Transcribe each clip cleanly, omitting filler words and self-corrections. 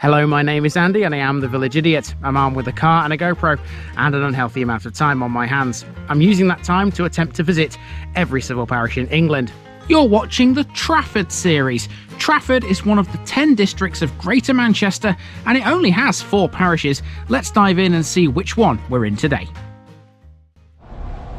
Hello, my name is Andy and I am the Village Idiot. I'm armed with a car and a GoPro and an unhealthy amount of time on my hands. I'm using that time to attempt to visit every civil parish in England. You're watching the Trafford series. Trafford is one of the 10 districts of Greater Manchester and it only has 4 parishes. Let's dive in and see which one we're in today.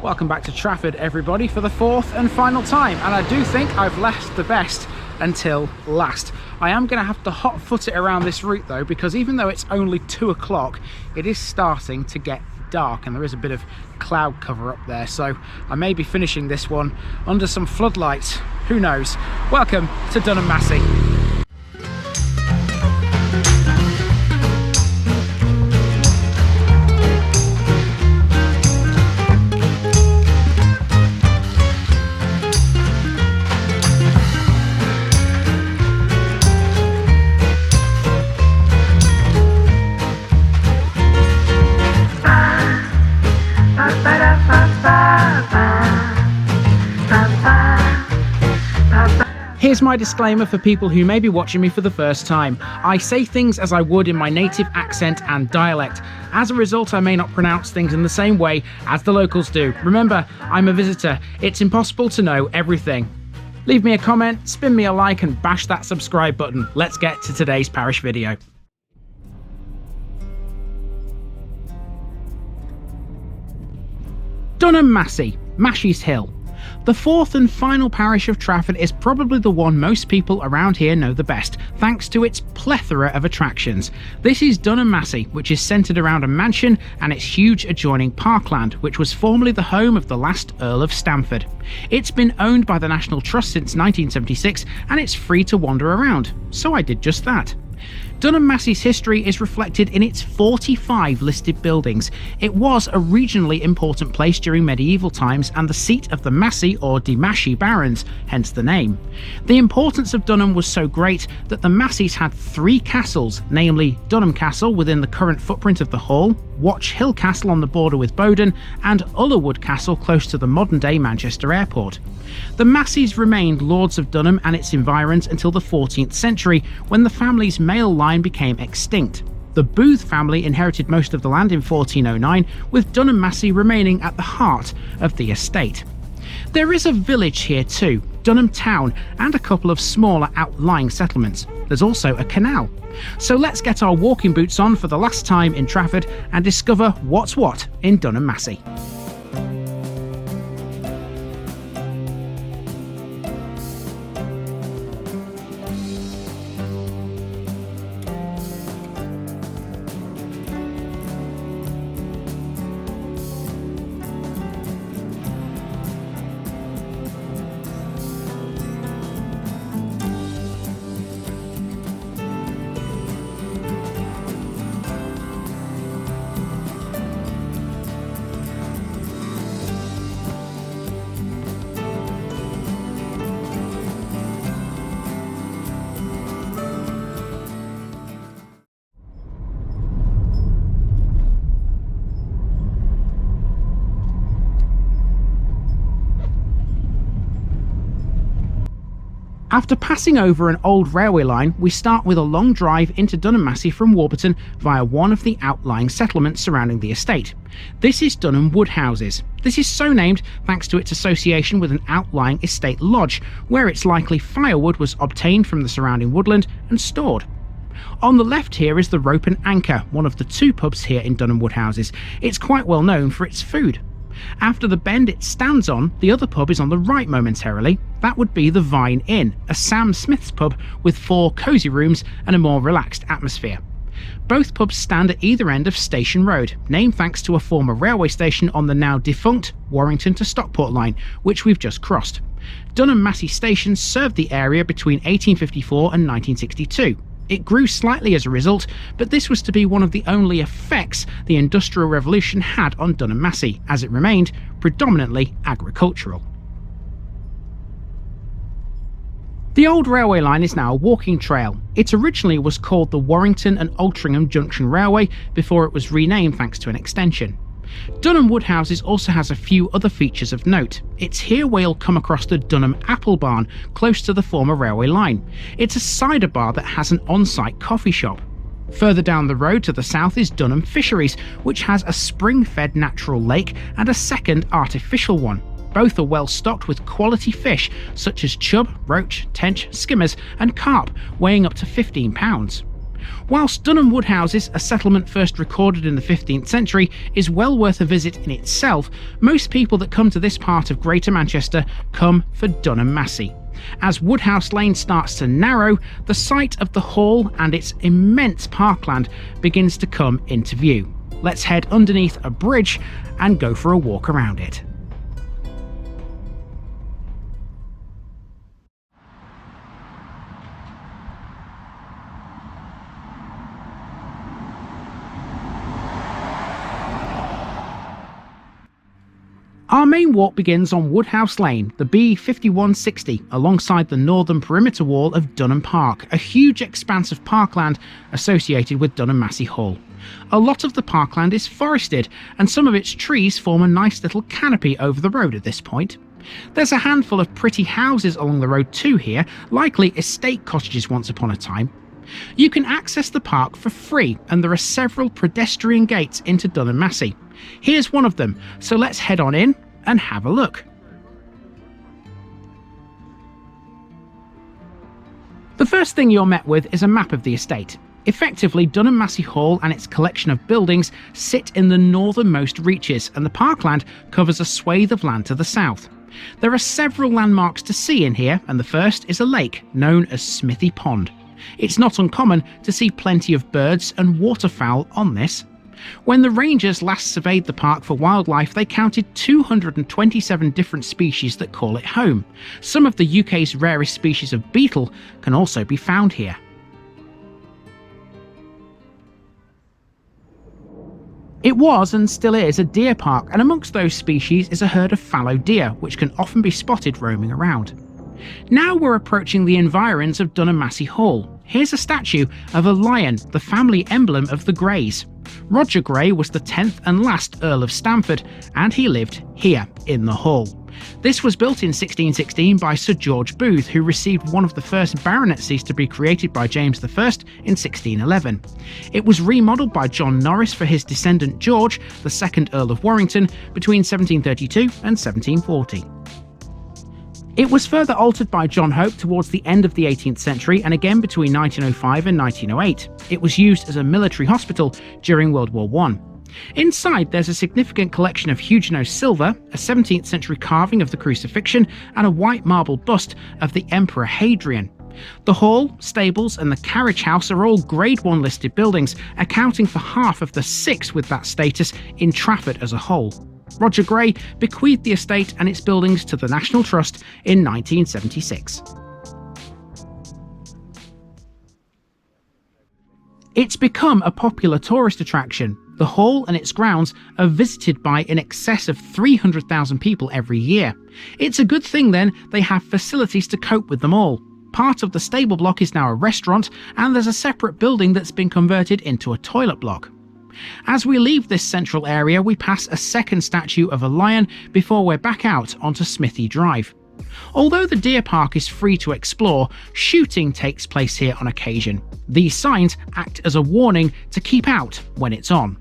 Welcome back to Trafford, everybody, for the 4th and final time, and I do think I've left the best until last. I am going to have to hot foot it around this route though, because even though it's only 2 o'clock, it is starting to get dark and there is a bit of cloud cover up there, so I may be finishing this one under some floodlights. Who knows? Welcome to Dunham Massey. Here's my disclaimer for people who may be watching me for the first time. I say things as I would in my native accent and dialect. As a result, I may not pronounce things in the same way as the locals do. Remember, I'm a visitor. It's impossible to know everything. Leave me a comment, spin me a like and bash that subscribe button. Let's get to today's parish video. Dunham Massey, Masci's Hill. The 4th and final parish of Trafford is probably the one most people around here know the best, thanks to its plethora of attractions. This is Dunham Massey, which is centred around a mansion and its huge adjoining parkland, which was formerly the home of the last Earl of Stamford. It's been owned by the National Trust since 1976 and it's free to wander around, so I did just that. Dunham Massey's history is reflected in its 45 listed buildings. It was a regionally important place during medieval times and the seat of the Masci or de Masci barons, hence the name. The importance of Dunham was so great that the Masseys had 3 castles, namely Dunham Castle within the current footprint of the hall, Watch Hill Castle on the border with Bowdon, and Ullerwood Castle close to the modern-day Manchester airport. The Masseys remained lords of Dunham and its environs until the 14th century, when the family's male line became extinct. The Booth family inherited most of the land in 1409, with Dunham Massey remaining at the heart of the estate. There is a village here too, Dunham Town, and a couple of smaller outlying settlements. There's also a canal. So let's get our walking boots on for the last time in Trafford and discover what's what in Dunham Massey. After passing over an old railway line, we start with a long drive into Dunham Massey from Warburton via one of the outlying settlements surrounding the estate. This is Dunham Woodhouses. This is so named thanks to its association with an outlying estate lodge, where it's likely firewood was obtained from the surrounding woodland and stored. On the left here is the Rope and Anchor, one of the 2 pubs here in Dunham Woodhouses. It's quite well known for its food. After the bend it stands on, the other pub is on the right momentarily. That would be the Vine Inn, a Sam Smith's pub with 4 cosy rooms and a more relaxed atmosphere. Both pubs stand at either end of Station Road, named thanks to a former railway station on the now defunct Warrington to Stockport line, which we've just crossed. Dunham Massey Station served the area between 1854 and 1962. It grew slightly as a result, but this was to be one of the only effects the Industrial Revolution had on Dunham Massey, as it remained predominantly agricultural. The old railway line is now a walking trail. It originally was called the Warrington and Altrincham Junction Railway before it was renamed thanks to an extension. Dunham Woodhouses also has a few other features of note. It's here where you'll come across the Dunham Apple Barn, close to the former railway line. It's a cider bar that has an on-site coffee shop. Further down the road to the south is Dunham Fisheries, which has a spring-fed natural lake and a second artificial one. Both are well stocked with quality fish such as chub, roach, tench, skimmers and carp, weighing up to 15 pounds. Whilst Dunham Woodhouses, a settlement first recorded in the 15th century, is well worth a visit in itself, most people that come to this part of Greater Manchester come for Dunham Massey. As Woodhouse Lane starts to narrow, the site of the hall and its immense parkland begins to come into view. Let's head underneath a bridge and go for a walk around it. Our main walk begins on Woodhouse Lane, the B5160, alongside the northern perimeter wall of Dunham Park, a huge expanse of parkland associated with Dunham Massey Hall. A lot of the parkland is forested, and some of its trees form a nice little canopy over the road at this point. There's a handful of pretty houses along the road too here, likely estate cottages once upon a time. You can access the park for free, and there are several pedestrian gates into Dunham Massey. Here's one of them, so let's head on in and have a look. The first thing you're met with is a map of the estate. Effectively, Dunham Massey Hall and its collection of buildings sit in the northernmost reaches, and the parkland covers a swathe of land to the south. There are several landmarks to see in here, and the first is a lake known as Smithy Pond. It's not uncommon to see plenty of birds and waterfowl on this. When the rangers last surveyed the park for wildlife, they counted 227 different species that call it home. Some of the UK's rarest species of beetle can also be found here. It was and still is a deer park, and amongst those species is a herd of fallow deer, which can often be spotted roaming around. Now we're approaching the environs of Dunham Massey Hall. Here's a statue of a lion, the family emblem of the Greys. Roger Grey was the 10th and last Earl of Stamford, and he lived here in the hall. This was built in 1616 by Sir George Booth, who received one of the first baronetcies to be created by James I in 1611. It was remodelled by John Norris for his descendant George, the 2nd Earl of Warrington, between 1732 and 1740. It was further altered by John Hope towards the end of the 18th century, and again between 1905 and 1908. It was used as a military hospital during World War I. Inside, there's a significant collection of Huguenot silver, a 17th century carving of the crucifixion, and a white marble bust of the Emperor Hadrian. The hall, stables and the carriage house are all Grade 1 listed buildings, accounting for half of the 6 with that status in Trafford as a whole. Roger Grey bequeathed the estate and its buildings to the National Trust in 1976. It's become a popular tourist attraction. The hall and its grounds are visited by in excess of 300,000 people every year. It's a good thing then they have facilities to cope with them all. Part of the stable block is now a restaurant, and there's a separate building that's been converted into a toilet block. As we leave this central area, we pass a second statue of a lion before we're back out onto Smithy Drive. Although the deer park is free to explore, shooting takes place here on occasion. These signs act as a warning to keep out when it's on.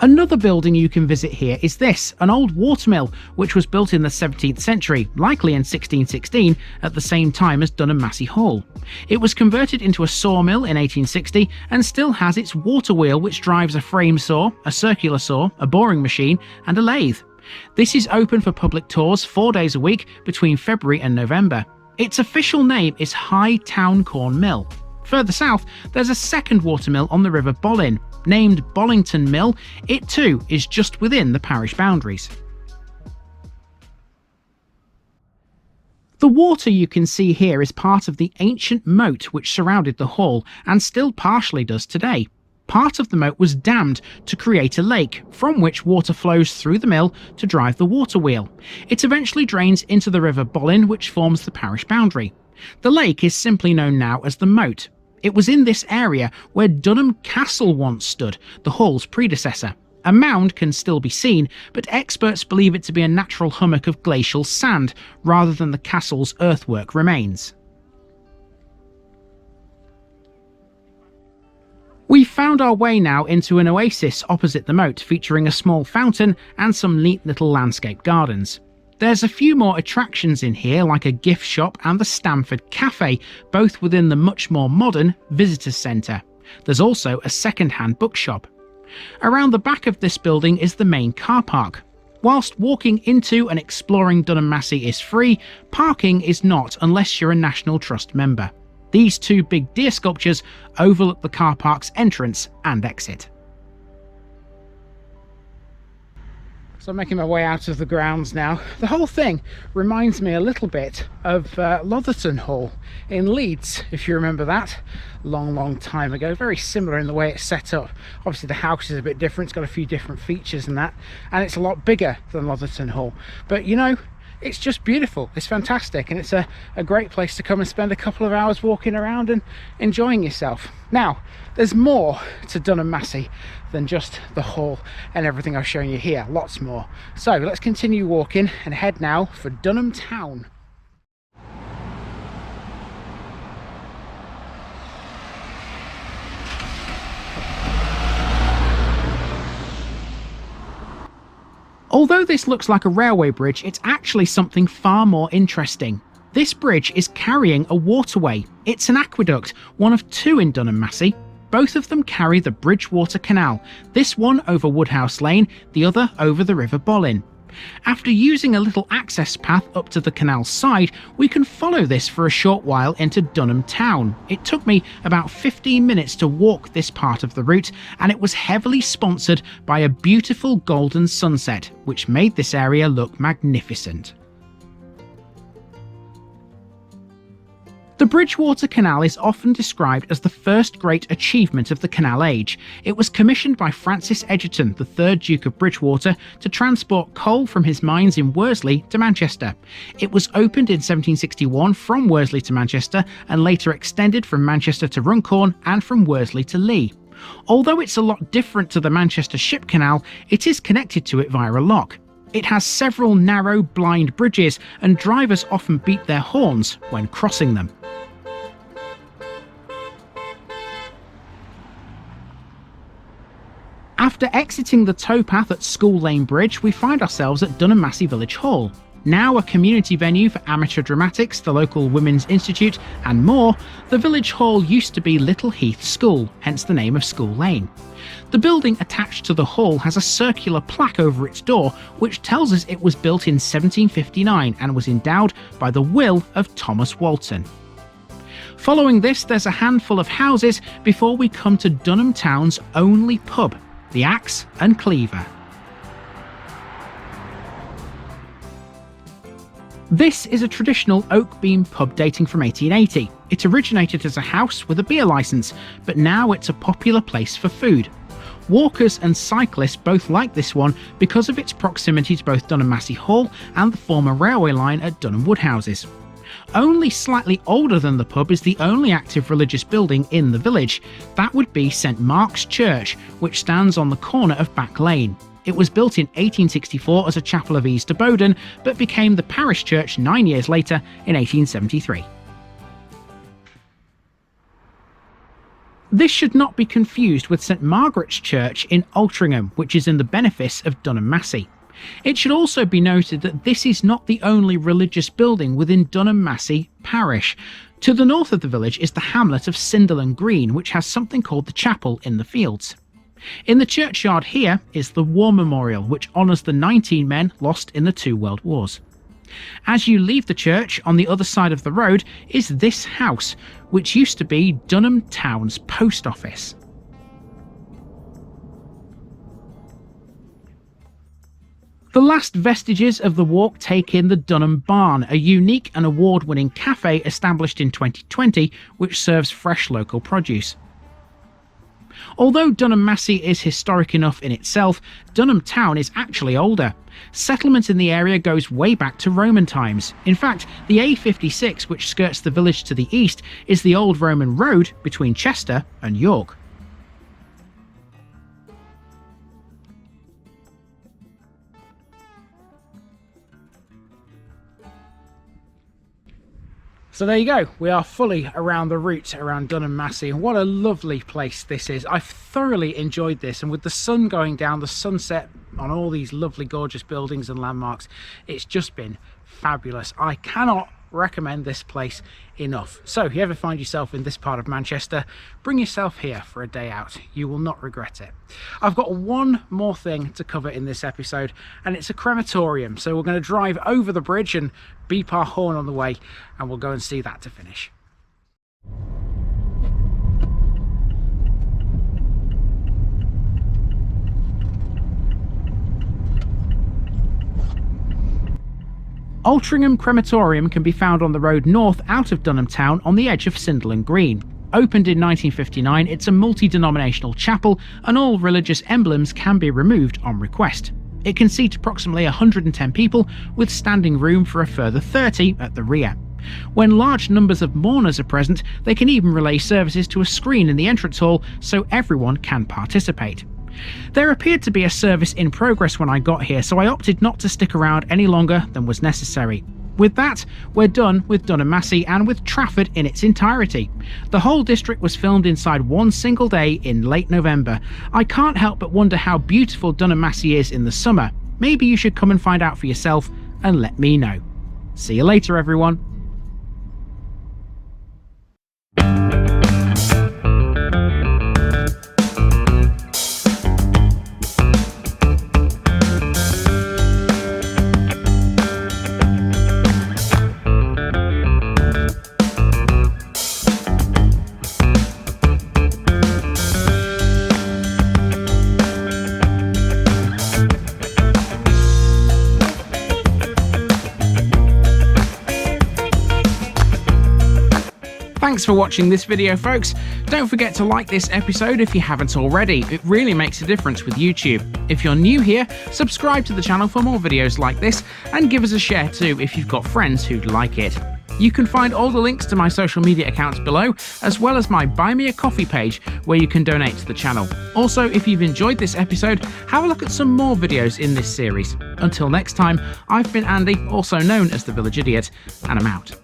Another building you can visit here is this, an old watermill which was built in the 17th century, likely in 1616, at the same time as Dunham Massey Hall. It was converted into a sawmill in 1860 and still has its water wheel, which drives a frame saw, a circular saw, a boring machine and a lathe. This is open for public tours 4 days a week between February and November. Its official name is High Town Corn Mill. Further south, there's a second watermill on the River Bollin. Named Bollington Mill, it too is just within the parish boundaries. The water you can see here is part of the ancient moat which surrounded the hall and still partially does today. Part of the moat was dammed to create a lake, from which water flows through the mill to drive the water wheel. It eventually drains into the River Bollin, which forms the parish boundary. The lake is simply known now as the Moat. It was in this area where Dunham Castle once stood, the hall's predecessor. A mound can still be seen, but experts believe it to be a natural hummock of glacial sand rather than the castle's earthwork remains. found our way now into an oasis opposite the moat, featuring a small fountain and some neat little landscape gardens. There's a few more attractions in here, like a gift shop and the Stamford Cafe, both within the much more modern visitors centre. There's also a second-hand bookshop. Around the back of this building is the main car park. Whilst walking into and exploring Dunham Massey is free, parking is not unless you're a National Trust member. These two big deer sculptures overlook the car park's entrance and exit. So I'm making my way out of the grounds now. The whole thing reminds me a little bit of Lotherton Hall in Leeds, if you remember that. Long time ago. Very similar in the way it's set up. Obviously the house is a bit different, it's got a few different features and that, and it's a lot bigger than Lotherton Hall. But you know, it's just beautiful, it's fantastic, and it's a great place to come and spend a couple of hours walking around and enjoying yourself. Now, there's more to Dunham Massey than just the hall and everything I've shown you here, lots more. So let's continue walking and head now for Dunham Town. Although this looks like a railway bridge, it's actually something far more interesting. This bridge is carrying a waterway. It's an aqueduct, one of two in Dunham Massey. Both of them carry the Bridgewater Canal, this one over Woodhouse Lane, the other over the River Bollin. After using a little access path up to the canal's side, we can follow this for a short while into Dunham Town. It took me about 15 minutes to walk this part of the route, and it was heavily sponsored by a beautiful golden sunset, which made this area look magnificent. The Bridgewater Canal is often described as the first great achievement of the Canal Age. It was commissioned by Francis Egerton, the 3rd Duke of Bridgewater, to transport coal from his mines in Worsley to Manchester. It was opened in 1761 from Worsley to Manchester, and later extended from Manchester to Runcorn and from Worsley to Leigh. Although it's a lot different to the Manchester Ship Canal, it is connected to it via a lock. It has several narrow, blind bridges, and drivers often beat their horns when crossing them. After exiting the towpath at School Lane Bridge, we find ourselves at Dunham Massey Village Hall. Now a community venue for amateur dramatics, the local Women's Institute, and more, the Village Hall used to be Little Heath School, hence the name of School Lane. The building attached to the hall has a circular plaque over its door, which tells us it was built in 1759 and was endowed by the will of Thomas Walton. Following this, there's a handful of houses before we come to Dunham Town's only pub, the Axe and Cleaver. This is a traditional oak beam pub dating from 1880. It originated as a house with a beer licence, but now it's a popular place for food. Walkers and cyclists both like this one because of its proximity to both Dunham Massey Hall and the former railway line at Dunham Woodhouses. Only slightly older than the pub is the only active religious building in the village. That would be St Mark's Church, which stands on the corner of Back Lane. It was built in 1864 as a chapel of ease to Bowdon, but became the parish church 9 years later in 1873. This should not be confused with St Margaret's Church in Altrincham, which is in the benefice of Dunham Massey. It should also be noted that this is not the only religious building within Dunham Massey Parish. To the north of the village is the hamlet of Cinderland Green, which has something called the Chapel in the Fields. In the churchyard here is the War Memorial, which honours the 19 men lost in the 2 World Wars. As you leave the church, on the other side of the road is this house, which used to be Dunham Town's post office. The last vestiges of the walk take in the Dunham Barn, a unique and award-winning cafe established in 2020 which serves fresh local produce. Although Dunham Massey is historic enough in itself, Dunham Town is actually older. Settlement in the area goes way back to Roman times. In fact, the A56, which skirts the village to the east, is the old Roman road between Chester and York. So there you go, we are fully around the route around Dunham Massey, and what a lovely place this is. I've thoroughly enjoyed this, and with the sun going down, the sunset on all these lovely gorgeous buildings and landmarks, it's just been fabulous. I cannot recommend this place enough. So if you ever find yourself in this part of Manchester, bring yourself here for a day out. You will not regret it. I've got one more thing to cover in this episode, and it's a crematorium. So we're going to drive over the bridge and beep our horn on the way, and we'll go and see that to finish. Altrincham Crematorium can be found on the road north out of Dunham town on the edge of Sunderland Green. Opened in 1959, it's a multi-denominational chapel, and all religious emblems can be removed on request. It can seat approximately 110 people, with standing room for a further 30 at the rear. When large numbers of mourners are present, they can even relay services to a screen in the entrance hall so everyone can participate. There appeared to be a service in progress when I got here, so I opted not to stick around any longer than was necessary. With that, we're done with Dunham Massey and with Trafford in its entirety. The whole district was filmed inside one single day in late November. I can't help but wonder how beautiful Dunham Massey is in the summer. Maybe you should come and find out for yourself and let me know. See you later, everyone. Thanks for watching this video, folks. Don't forget to like this episode if you haven't already. It really makes a difference with YouTube. If you're new here, subscribe to the channel for more videos like this, and give us a share too if you've got friends who'd like it. You can find all the links to my social media accounts below, as well as my Buy Me a Coffee page where you can donate to the channel. Also, if you've enjoyed this episode, have a look at some more videos in this series. Until next time, I've been Andy, also known as the Village Idiot, and I'm out.